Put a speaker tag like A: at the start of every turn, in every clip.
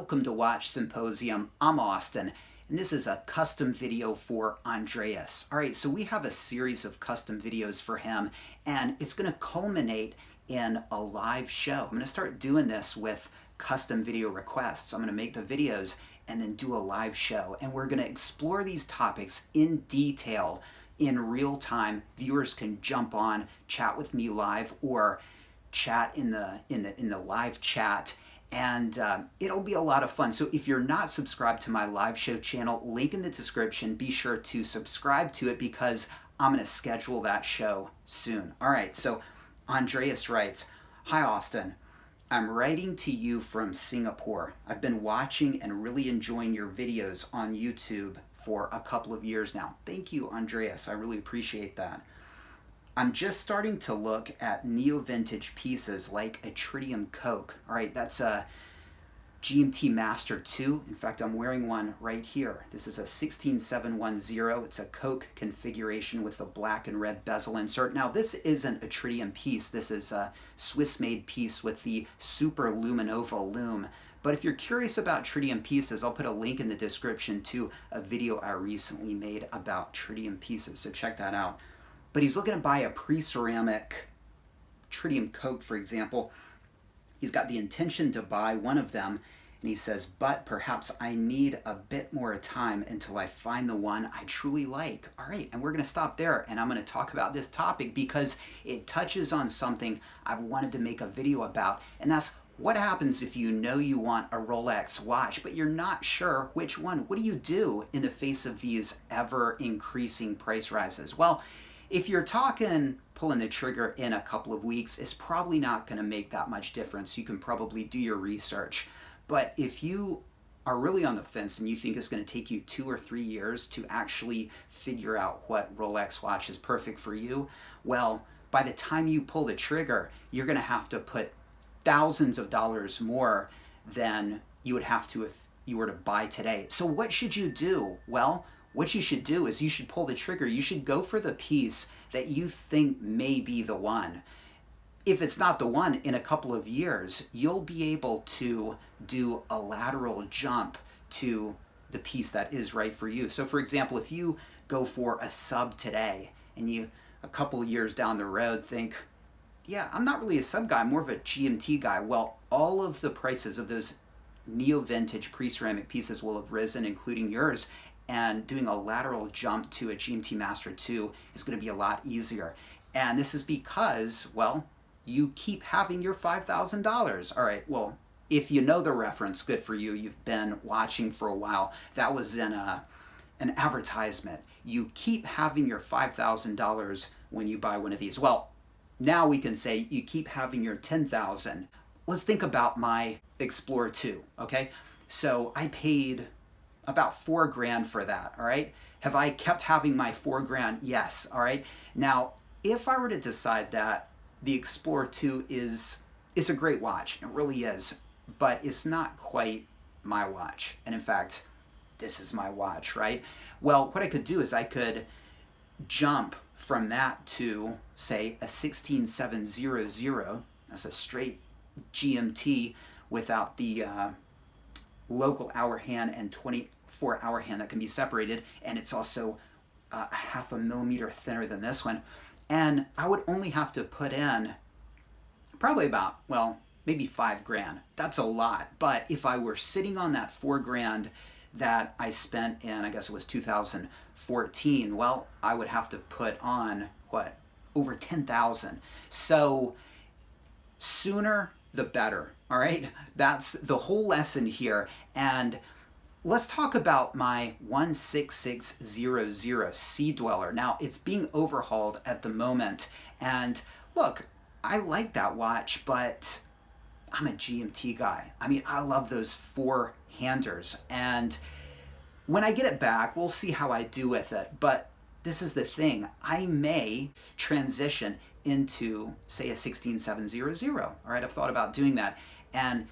A: Welcome to Watch Symposium. I'm Austin, and this is a custom video for Andreas. All right, so we have a series of custom videos for him, and it's going to culminate in a live show. I'm going to start doing this with custom video requests. I'm going to make the videos and then do a live show, and we're going to explore these topics in detail in real time. Viewers can jump on, chat with me live, or chat in the live chat, and it'll be a lot of fun. So if you're not subscribed to my live show channel, link in the description, be sure to subscribe to it because I'm going to schedule that show soon. All right, so Andreas writes, "Hi Austin, I'm writing to you from Singapore. I've been watching and really enjoying your videos on YouTube for a couple of years now." Thank you, Andreas. I really appreciate that. "I'm just starting to look at neo-vintage pieces like a tritium Coke." All right, that's a GMT Master 2. In fact, I'm wearing one right here. This is a 16710. It's a Coke configuration with a black and red bezel insert. Now, this isn't a tritium piece. This is a Swiss-made piece with the Super Luminova lume. But if you're curious about tritium pieces, I'll put a link in the description to a video I recently made about tritium pieces, so check that out. But he's looking to buy a pre-ceramic tritium Coke, for example. He's got the intention to buy one of them, and he says, "But perhaps I need a bit more time until I find the one I truly like." All right, and we're going to stop there, and I'm going to talk about this topic because it touches on something I've wanted to make a video about, and that's what happens if you know you want a Rolex watch, but you're not sure which one. What do you do in the face of these ever-increasing price rises? Well, if you're talking pulling the trigger in a couple of weeks, it's probably not going to make that much difference. You can probably do your research. But if you are really on the fence and you think it's going to take you 2 or 3 years to actually figure out what Rolex watch is perfect for you, well, by the time you pull the trigger, you're going to have to put thousands of dollars more than you would have to if you were to buy today. So what should you do? Well, what you should do is you should pull the trigger. You should go for the piece that you think may be the one. If it's not the one, in a couple of years, you'll be able to do a lateral jump to the piece that is right for you. So for example, if you go for a sub today and you, a couple of years down the road, think, yeah, I'm not really a sub guy, I'm more of a GMT guy. Well, all of the prices of those neo-vintage pre-ceramic pieces will have risen, including yours, and doing a lateral jump to a GMT Master 2 is going to be a lot easier. And this is because, well, you keep having your $5,000. All right, well, if you know the reference, good for you. You've been watching for a while. That was in an advertisement. You keep having your $5,000 when you buy one of these. Well, now we can say you keep having your $10,000. Let's think about my Explorer 2, okay? So I paid about $4,000 for that, all right? Have I kept having my $4,000? Yes, all right? Now, if I were to decide that the Explorer 2 is a great watch, it really is, but it's not quite my watch. And in fact, this is my watch, right? Well, what I could do is I could jump from that to, say, a 16700. That's a straight GMT without the local hour hand and 24-hour hand that can be separated, and it's also a half a millimeter thinner than this one. And I would only have to put in probably about, well, maybe $5,000. That's a lot. But if I were sitting on that $4,000 that I spent in, I guess it was 2014, well, I would have to put on, what, over $10,000. So sooner the better, all right? That's the whole lesson here. And let's talk about my 16600 Sea Dweller. Now, it's being overhauled at the moment. And look, I like that watch, but I'm a GMT guy. I mean, I love those four-handers. And when I get it back, we'll see how I do with it. But this is the thing. I may transition into, say, a 16700. All right, I've thought about doing that. And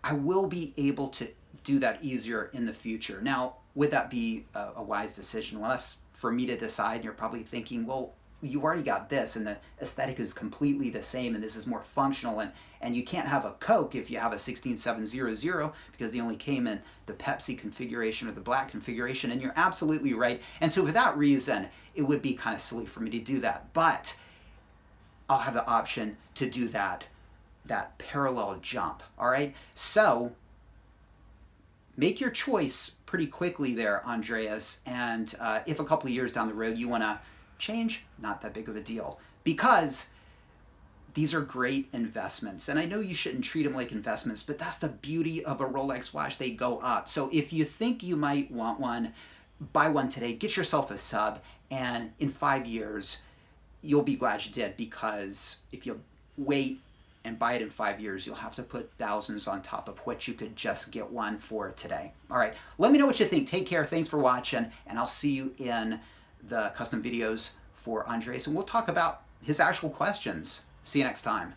A: I will be able to do that easier in the future. Now, would that be a wise decision? Well, that's for me to decide. You're probably thinking, well, you already got this, and the aesthetic is completely the same, and this is more functional, and you can't have a Coke if you have a 16700 because they only came in the Pepsi configuration or the black configuration, and you're absolutely right. And so for that reason, it would be kind of silly for me to do that, but I'll have the option to do that parallel jump. All right, so make your choice pretty quickly there, Andreas, and if a couple of years down the road you want to change, not that big of a deal, because these are great investments. And I know you shouldn't treat them like investments, but that's the beauty of a Rolex watch. They go up. So if you think you might want one, buy one today, get yourself a sub, and in 5 years, you'll be glad you did, because if you wait and buy it in 5 years, you'll have to put thousands on top of what you could just get one for today. All right, let me know what you think. Take care. Thanks for watching, and I'll see you in the custom videos for Andreas, and we'll talk about his actual questions. See you next time.